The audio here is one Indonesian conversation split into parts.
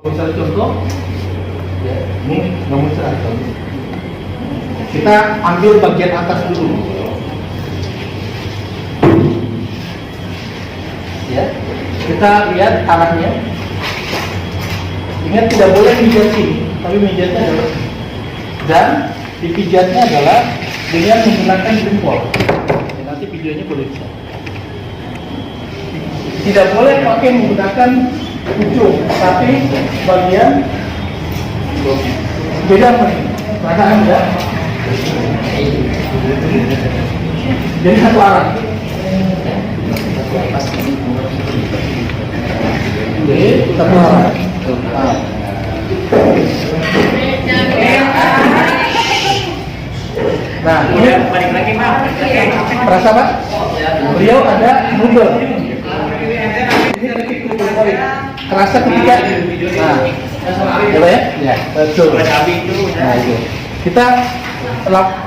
Misalnya contoh, ya, ini nomor contoh. Kita ambil bagian atas dulu. Ya, kita lihat arahnya. Ingat tidak boleh pijat sini, tapi pijatnya adalah dan dipijatnya adalah dengan menggunakan jempol. Ya, nanti videonya boleh bisa. Tidak boleh pakai menggunakan ujung, tapi bagian beda nih. Perasaan ya. Jadi satu arah. Oke, satu arah. Nah, ini balik lagi Pak. Perasa Pak? Beliau ada noodle. Kerasa ketika nah, ya? Ya, betul. Nah, itu. Kita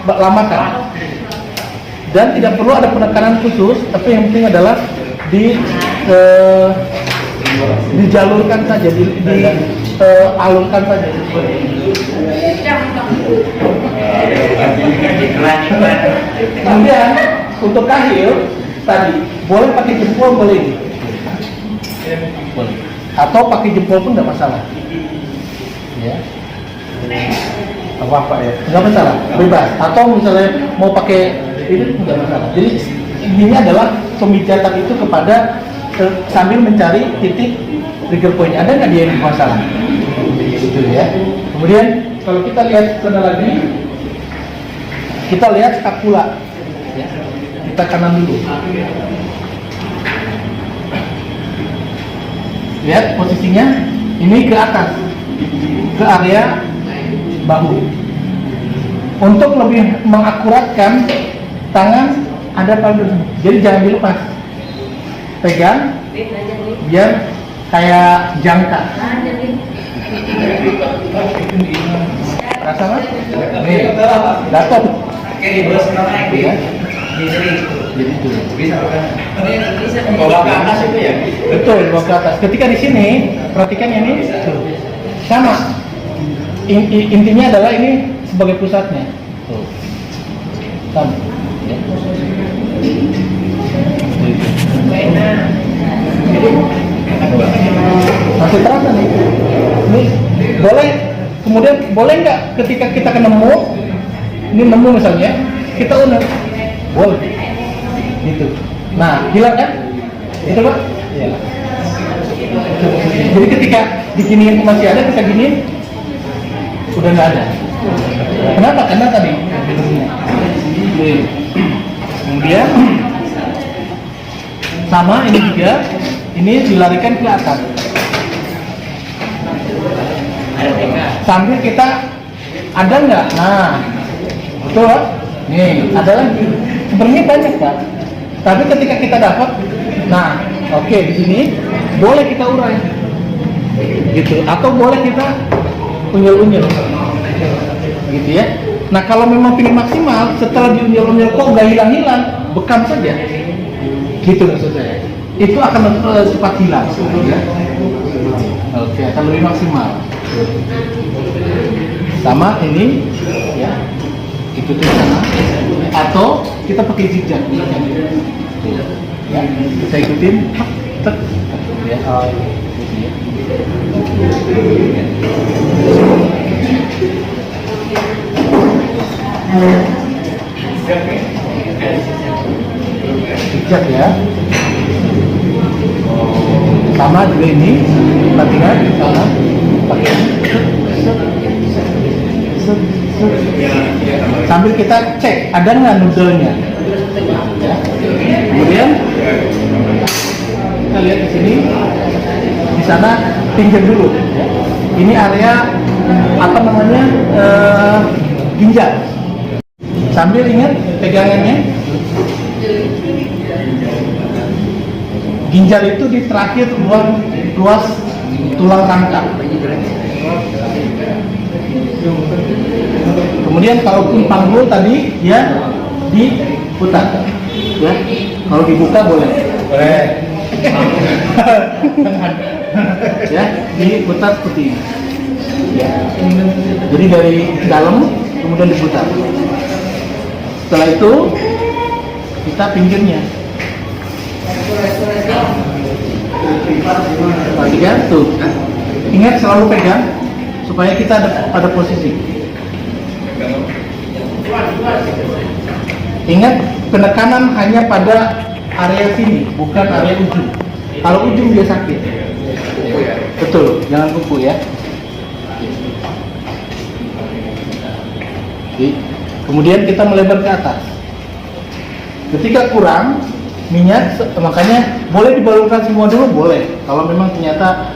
lamakan. Dan tidak perlu ada penekanan khusus, tapi yang penting adalah dijalurkan saja, dialurkan saja. Kemudian untuk kahil tadi boleh pakai jempol, boleh ini. Boleh. Atau pakai jempol pun tidak masalah. Ya. Apa ya? Nggak masalah, bebas. Atau misalnya mau pakai ini nggak masalah. Jadi ini adalah pemijatan itu kepada sambil mencari titik trigger point. Ada nggak dia yang masalah? Gitu ya. Kemudian kalau kita lihat sana lagi, kita lihat skapula. Ya. Kita kanan dulu. Lihat posisinya, ini ke atas, ke area bahu. Untuk lebih mengakuratkan, tangan ada pada, jadi jangan dilepas. Pegang, biar kayak jangka. Rasa mas? Nih, dapat. Ya. Jadi itu bisa kan? Bawa ke atas itu ya? Betul, bawa ke atas. Ketika di sini, perhatikan ini, sama. Intinya adalah ini sebagai pusatnya. Sama. Ya. Masih terasa nih. Ini boleh. Kemudian boleh nggak ketika kita nemu, ini nemu misalnya, kita unek. Boleh, gitu. Nah, hilang kan? Itu Pak? Iya. Jadi ketika diginiin masih ada, kita giniin, udah nggak ada. Kenapa? Karena tadi. Kemudian sama ini juga, ini dilarikan ke atas. Sambil kita ada nggak? Nah, betul Pak? Nih, ada lagi. Sebenarnya banyak Pak, tapi ketika kita dapat, nah, oke, di sini boleh kita urai, gitu, atau boleh kita unyel-unyel, gitu ya. Nah, kalau memang ingin maksimal, setelah diunyel-unyel kok nggak hilang-hilang, bekam saja, gitu maksud saya. Itu akan cepat hilang, ya. Oke, akan lebih maksimal. Sama ini, ya. Ikutin sana, atau kita pakai zigzag, ya, kita ikutin, ya, zigzag ya, sama juga ini, perhatikan sana, pakai. Sambil kita cek ada nggak noodle-nya, ya. Kemudian kita lihat di sini, di sana pinggir dulu, ya. Ini area apa namanya ginjal. Sambil ingat pegangannya, ginjal itu di terakhir ruas tulang rangka. Kemudian kalaupun panggul tadi ya diputar, ya. Kalau dibuka boleh. Boleh. Ya, diputar seperti ini. Ya. Jadi dari dalam kemudian diputar. Setelah itu kita pinggirnya. Perhatikan tuh. Ingat selalu pegang supaya kita ada pada posisi. Ingat penekanan hanya pada area sini, bukan area ujung. Kalau ujung dia sakit. Betul, jangan kuku ya. Oke. Kemudian kita melebar ke atas. Ketika kurang minyak, makanya boleh dibalurkan semua dulu, boleh. Kalau memang ternyata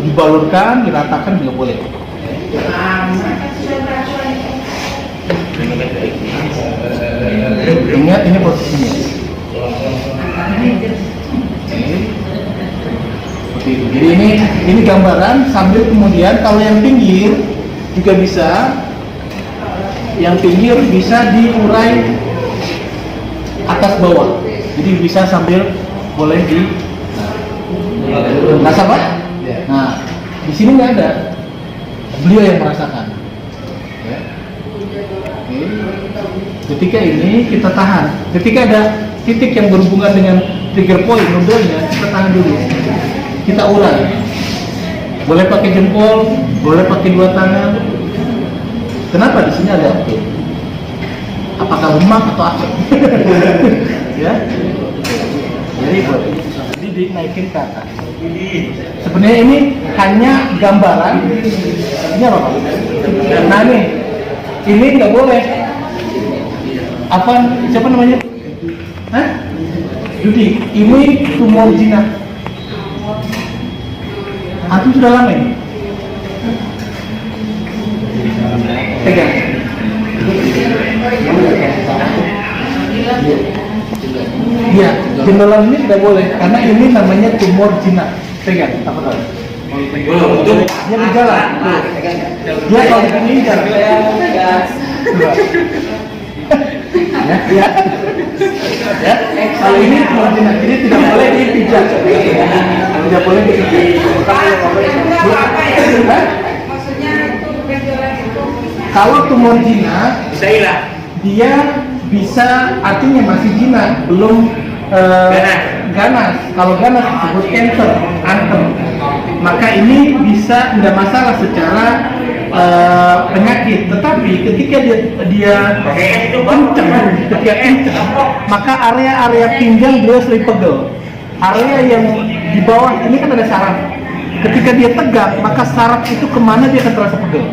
dibalurkan, diratakan juga boleh. Ingat ini posisinya. Seperti itu. Jadi ini gambaran sambil kemudian kalau yang pinggir juga bisa, yang pinggir bisa diurai atas bawah. Jadi bisa sambil boleh di rasa Pak? Nah, di sini nggak ada. Beliau yang merasakan. Ya. Oke. Ketika ini kita tahan. Ketika ada titik yang berhubungan dengan trigger point noodle-nya, kita tahan dulu. Kita urai. Boleh pakai jempol, boleh pakai dua tangan. Kenapa di sini ada apa? Apakah lemak atau apa? Ya. Jadi dinaikin ke atas. Sebenarnya ini hanya gambaran. Ini apa Pak? Nah ini nggak boleh. Apa? Siapa namanya? Hah? Judi. Ini tumor jinak. Itu sudah lama ini. Pegang. Iya, jendelan ini tidak boleh karena ini namanya tumor jinak. Pegang, apa tahu? Dia berjalan. Dia kalau begini jalan. Ya. Ya. Kalau ini tumor jinak, jadi tidak boleh dipijat. Tidak boleh dipijat. Kalau tumor jinak, bisa hilang. Dia bisa, artinya masih jinak, belum ganas. Kalau ganas disebut cancer, antem. Maka ini bisa tidak masalah secara penyakit. Tetapi ketika dia kencang, maka area-area pinggang dia sering pegel. Area yang di bawah ini kan ada saraf. Ketika dia tegak, maka saraf itu kemana dia akan terasa pegel.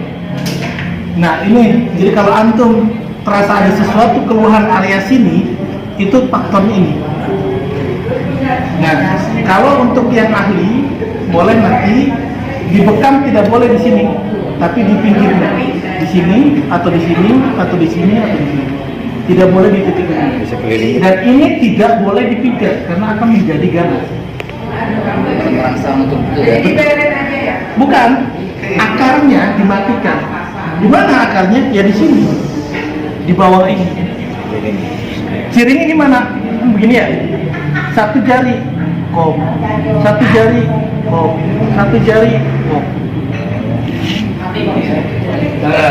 Nah ini, jadi kalau antum terasa ada sesuatu keluhan area sini, itu faktornya ini. Nah, kalau untuk yang ahli, boleh nanti dibekam, tidak boleh di sini, tapi di pinggirnya, di sini atau di sini atau di sini atau di sini. Tidak boleh di titik ini. Dan ini tidak boleh dipijat karena akan menjadi ganas. Bukan, akarnya dimatikan. Di mana akarnya? Ya di sini. Di bawah ini. Ciringnya gimana? Begini ya. Satu jari, kop. Satu jari, kop. Satu jari, kop.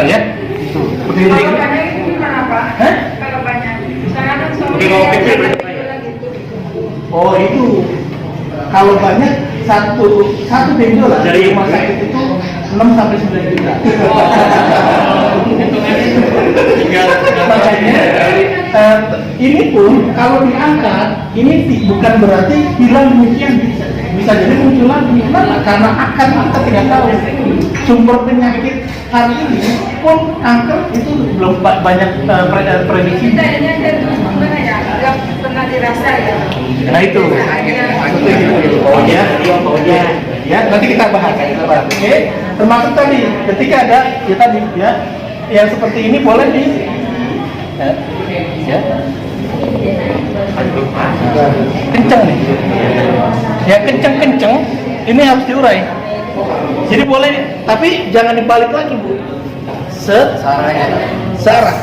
Ya. Seperti ini. Kalau banyak itu gimana Pak? Hah? Kalau banyak, misalnya kan suami Oh itu. Kalau banyak satu benjolan dari rumah sakit itu 6 sampai 9 juta. Makanya ini pun kalau diangkat, ini bukan berarti hilang demikian, bisa jadi muncul lagi. Kenapa? Karena kita tidak tahu sumber penyakit hari ini pun kanker itu belum banyak prediksi. kita ini ada gimana ya? Nggak pernah dirasa ya. Nah itu. Ya, nanti kita bahas. Oke. Termasuk tadi, ketika ada ya tadi ya, yang seperti ini boleh di ya. Kenceng nih. Ya kenceng, ini harus diurai. Jadi boleh, tapi jangan dibalik lagi Bu. Searah.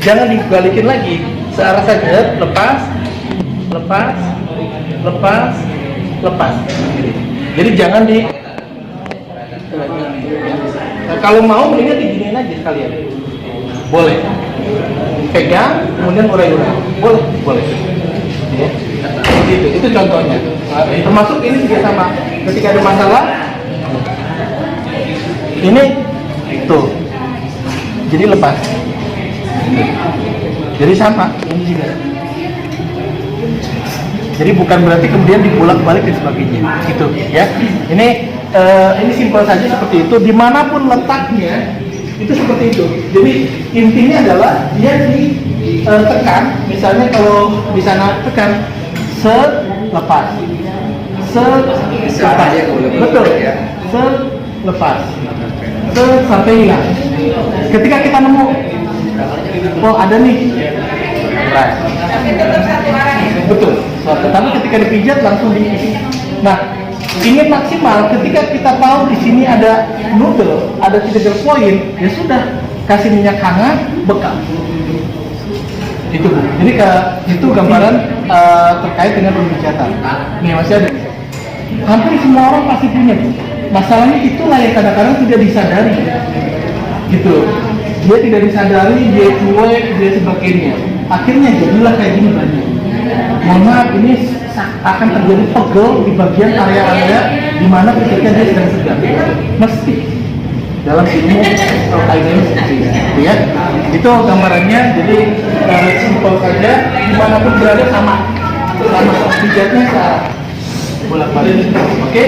Jangan dibalikin lagi. Searah saja, lepas. lepas. Jadi jangan di nah, kalau mau mendingan diginiin aja sekalian. Boleh. Pegang, kemudian urai-urai. Boleh. Ya. Itu contohnya. Termasuk ini juga sama. Ketika ada masalah, ini tuh. Jadi lepas. Jadi sama. Ini juga. Jadi bukan berarti kemudian dibulak-balik dan sebagainya, gitu ya. Ini simpel saja seperti itu. Dimanapun letaknya itu seperti itu. Jadi intinya adalah dia ditekan. Misalnya kalau di sana tekan, lepas, lepas, betul, lepas, sampai hilang. Ketika kita nemu, oh ada nih, right. Tapi tetap satu arah ya. Betul. Tetapi ketika dipijat langsung diisi. Nah, ingin maksimal ketika kita tahu di sini ada noodle, ada trigger point, ya sudah kasih minyak hangat, bekal. Itu. Jadi itu gambaran terkait dengan pemijatan. Nih masih ada. Hampir semua orang pasti punya. Masalahnya itulah yang kadang-kadang tidak disadari. Gitu. Dia tidak disadari, dia cuek, dia sebagainya. Akhirnya jadilah kayak gini banyak. Mohon maaf, ini akan terjadi pegel di bagian area-area di mana ketika dia sedang segar. Mesti dalam ilmu kaidahnya seperti itu ya. Itu gambarannya. Jadi simpel saja, dimanapun berada sama pijatnya bolak-balik. Oke.